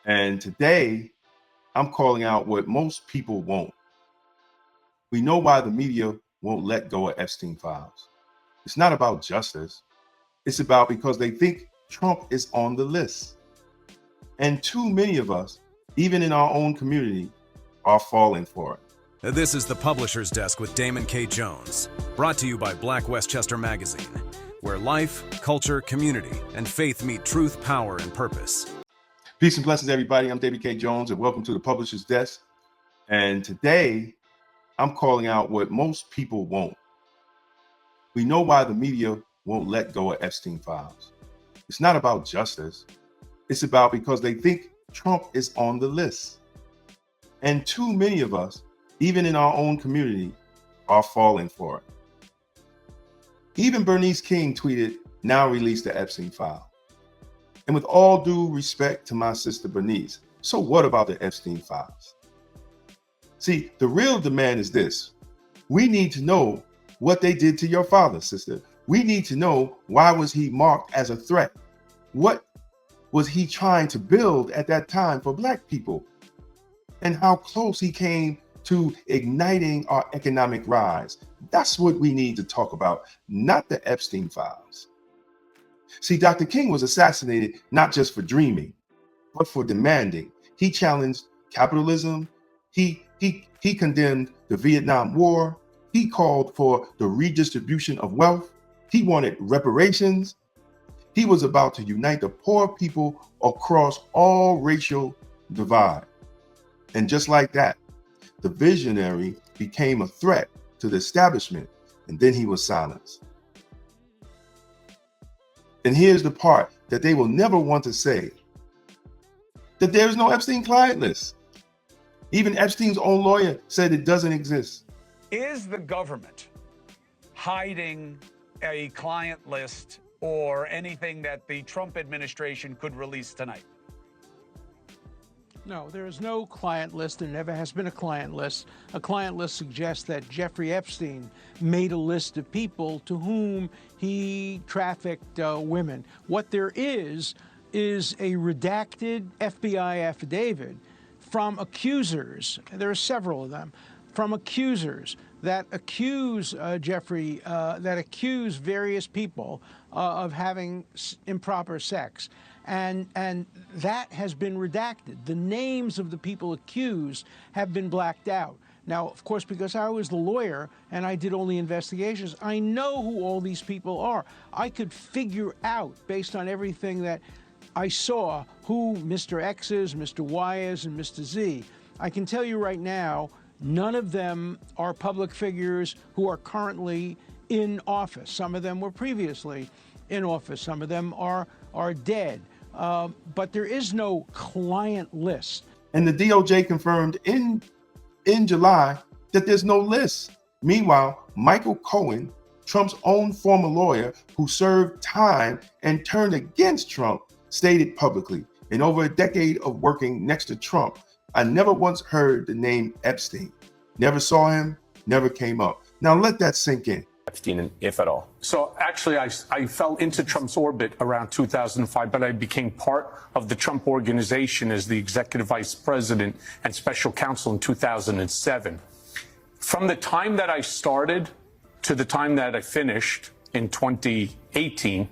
And today, I'm calling out what most people won't. We know why the media won't let go of Epstein files. It's not about justice. It's about because they think Trump is on the list. And too many of us, even in our own community, are falling for it. This is the Publisher's Desk with Damon K. Jones, brought to you by Westchester Magazine, where life, culture, community, and faith meet truth, power, and purpose. Peace and blessings, everybody. I'm Damon K. Jones, and welcome to the Publisher's Desk. And today, I'm calling out what most people won't. We know why the media won't let go of Epstein files. It's not about justice. It's about because they think Trump is on the list. And too many of us, even in our own community, are falling for it. Even Bernice King tweeted, "Now release the Epstein file." And with all due respect to my sister Bernice, so what about the Epstein files? See, the real demand is this. We need to know what they did to your father, sister. We need to know, why was he marked as a threat? What was he trying to build at that time for Black people? And how close he came to igniting our economic rise. That's what we need to talk about, not the Epstein files. See, Dr. King was assassinated not just for dreaming, but for demanding. He challenged capitalism. He condemned the Vietnam War. He called for the redistribution of wealth. He wanted reparations. He was about to unite the poor people across all racial divide. And just like that, the visionary became a threat to the establishment, and then he was silenced. And here's the part that they will never want to say, that there is no Epstein client list. Even Epstein's own lawyer said it doesn't exist. Is the government hiding a client list or anything that the Trump administration could release tonight? No, there is no client list. There never has been a client list. A client list suggests that Jeffrey Epstein made a list of people to whom he trafficked women. What there is a redacted FBI affidavit from accusers. There are several of them, from accusers that accuse Jeffrey, that accuse various people of having improper sex. And that has been redacted. The names of the people accused have been blacked out. Now, of course, because I was the lawyer and I did all the investigations, I know who all these people are. I could figure out, based on everything that I saw, who Mr. X is, Mr. Y is, and Mr. Z. I can tell you right now, none of them are public figures who are currently in office. Some of them were previously in office. Some of them are dead. But there is no client list. And the DOJ confirmed in July that there's no list. Meanwhile, Michael Cohen, Trump's own former lawyer who served time and turned against Trump, stated publicly, in over a decade of working next to Trump, I never once heard the name Epstein. Never saw him, never came up. Now let that sink in. Epstein, if at all? So actually, I fell into Trump's orbit around 2005, but I became part of the Trump organization as the executive vice president and special counsel in 2007. From the time that I started to the time that I finished in 2018,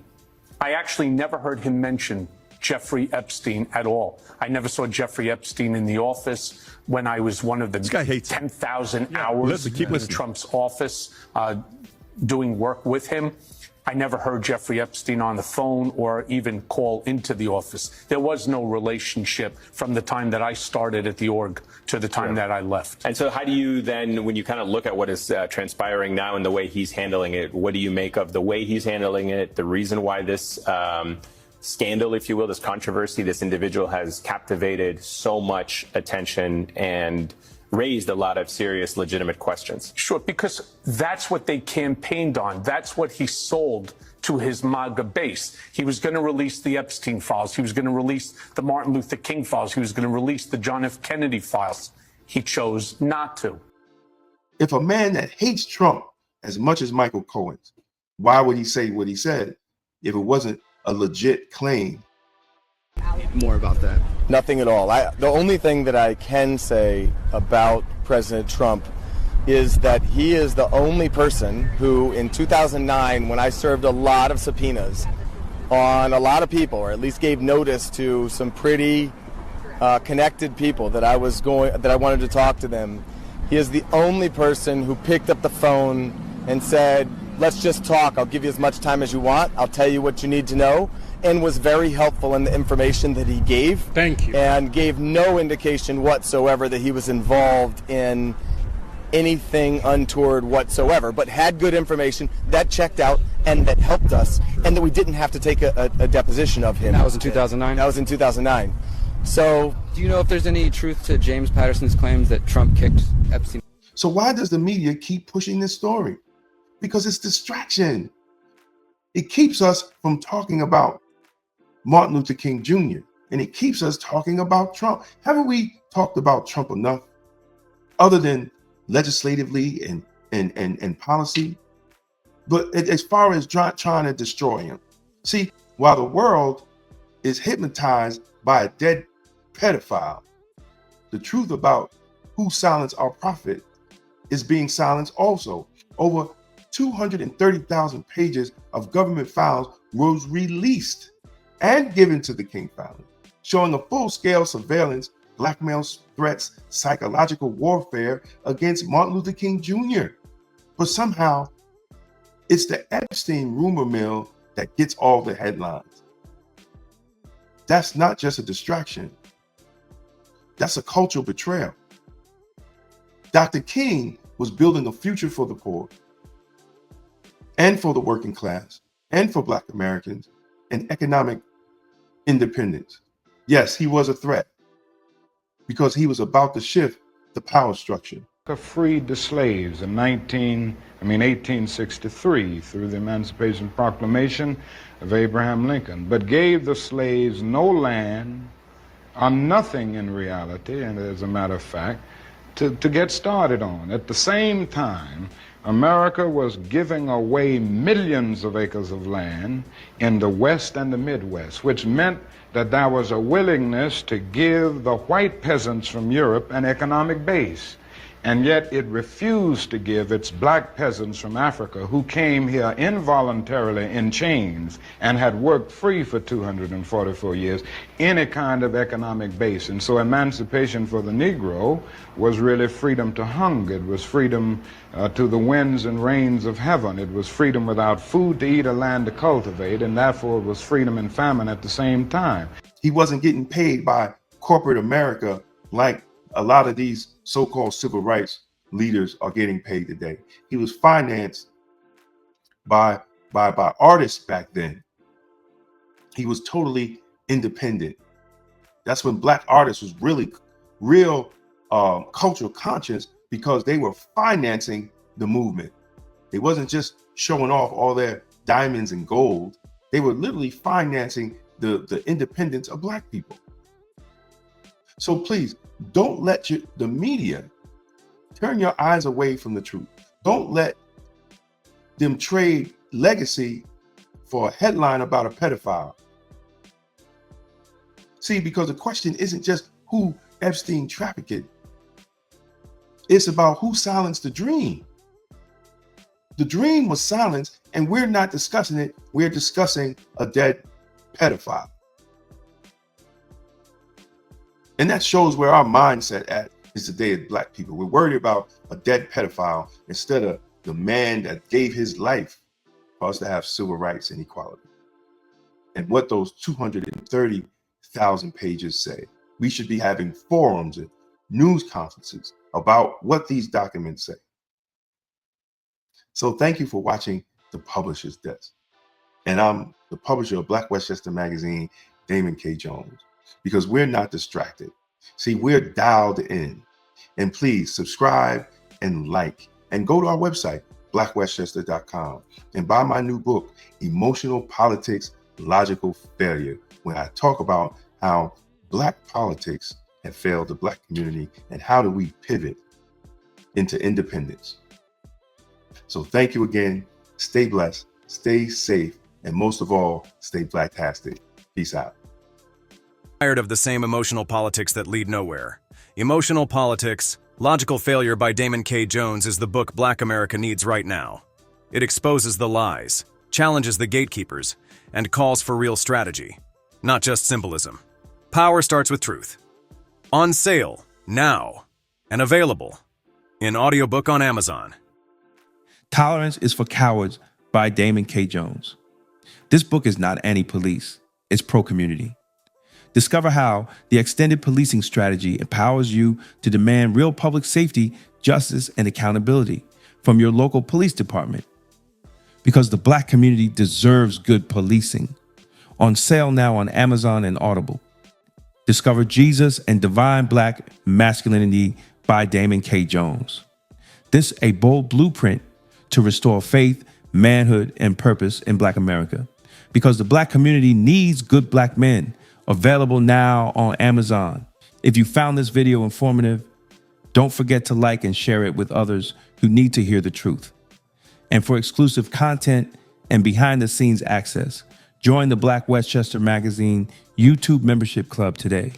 I actually never heard him mention Jeffrey Epstein at all. I never saw Jeffrey Epstein in the office when I was one of the 10,000 hours in Trump's office doing work with him. I never heard Jeffrey Epstein on the phone or even call into the office. There was no relationship from the time that I started at the org to the time that I left. And so how do you then, when you kind of look at what is transpiring now and the way he's handling it, what do you make of the way he's handling it, the reason why this scandal, if you will, this controversy, this individual has captivated so much attention and raised a lot of serious, legitimate questions? Sure, because that's what they campaigned on. That's what he sold to his MAGA base. He was going to release the Epstein files. He was going to release the Martin Luther King files. He was going to release the John F. Kennedy files. He chose not to. If a man that hates Trump as much as Michael Cohen, why would he say what he said if it wasn't a legit claim? more about that? Nothing at all. The only thing that I can say about President Trump is that he is the only person who, in 2009, when I served a lot of subpoenas on a lot of people, or at least gave notice to some pretty connected people that I wanted to talk to them, he is the only person who picked up the phone and said, "Let's just talk. I'll give you as much time as you want. I'll tell you what you need to know," and was very helpful in the information that he gave. Thank you. And gave no indication whatsoever that he was involved in anything untoward whatsoever, but had good information that checked out and that helped us, and that we didn't have to take a deposition of him. That was in 2009? That was in 2009. So, do you know if there's any truth to James Patterson's claims that Trump kicked Epstein? So why does the media keep pushing this story? Because it's distraction. It keeps us from talking about Martin Luther King Jr. and it keeps us talking about Trump. Haven't we talked about Trump enough, other than legislatively and policy? But as far as trying to destroy him, see, while the world is hypnotized by a dead pedophile, the truth about who silenced our prophet is being silenced also. Over 230,000 pages of government files was released and given to the King family, showing a full-scale surveillance, blackmail, threats, psychological warfare against Martin Luther King Jr. But somehow, it's the Epstein rumor mill that gets all the headlines. That's not just a distraction. That's a cultural betrayal. Dr. King was building a future for the poor and for the working class and for Black Americans and economic independence. Yes, he was a threat because he was about to shift the power structure. Freed the slaves in 1863 through the Emancipation Proclamation of Abraham Lincoln, but gave the slaves no land or nothing in reality, and as a matter of fact, to get started on. At the same time, America was giving away millions of acres of land in the West and the Midwest, which meant that there was a willingness to give the white peasants from Europe an economic base. And yet it refused to give its black peasants from Africa, who came here involuntarily in chains and had worked free for 244 years, any kind of economic base. And so emancipation for the Negro was really freedom to hunger. It was freedom to the winds and rains of heaven. It was freedom without food to eat or land to cultivate, and therefore it was freedom and famine at the same time. He wasn't getting paid by corporate America like a lot of these so-called civil rights leaders are getting paid today. He was financed by artists back then. He was totally independent. That's when Black artists was really real cultural conscious, because they were financing the movement. They wasn't just showing off all their diamonds and gold. They were literally financing the independence of Black people. So please, don't let the media turn your eyes away from the truth. Don't let them trade legacy for a headline about a pedophile. See, because the question isn't just who Epstein trafficked. It's about who silenced the dream. The dream was silenced, and we're not discussing it. We're discussing a dead pedophile. And that shows where our mindset at is today as Black people. We're worried about a dead pedophile instead of the man that gave his life for us to have civil rights and equality. And what those 230,000 pages say. We should be having forums and news conferences about what these documents say. So thank you for watching The Publisher's Desk. And I'm the publisher of Black Westchester Magazine, Damon K. Jones. Because we're not distracted. See, we're dialed in. And please subscribe and like, and go to our website, blackwestchester.com, and buy my new book, Emotional Politics, Logical Failure, where I talk about how Black politics have failed the Black community and how do we pivot into independence. So thank you again. Stay blessed, stay safe, and most of all, stay Blacktastic. Peace out. Tired of the same emotional politics that lead nowhere. Emotional Politics, Logical Failure by Damon K. Jones is the book Black America needs right now. It exposes the lies, challenges the gatekeepers, and calls for real strategy, not just symbolism. Power starts with truth. On sale, now, and available in audiobook on Amazon. Tolerance is for Cowards by Damon K. Jones. This book is not anti-police, it's pro-community. Discover how the extended policing strategy empowers you to demand real public safety, justice, and accountability from your local police department. Because the Black community deserves good policing. On sale now on Amazon and Audible. Discover Jesus and Divine Black Masculinity by Damon K. Jones. This a bold blueprint to restore faith, manhood, and purpose in Black America. Because the Black community needs good Black men. Available now on Amazon. If you found this video informative, don't forget to like and share it with others who need to hear the truth. And for exclusive content and behind-the-scenes access, join the Black Westchester Magazine YouTube membership club today.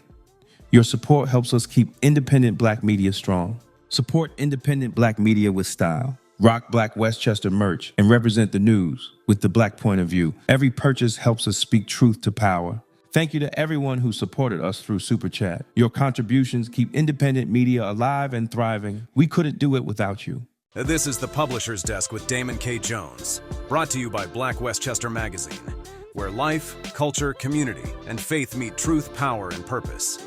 Your support helps us keep independent Black media strong. Support independent Black media with style. Rock Black Westchester merch and represent the news with the Black point of view. Every purchase helps us speak truth to power. Thank you to everyone who supported us through Super Chat. Your contributions keep independent media alive and thriving. We couldn't do it without you. This is the Publisher's Desk with Damon K. Jones, brought to you by Black Westchester Magazine, where life, culture, community, and faith meet truth, power, and purpose.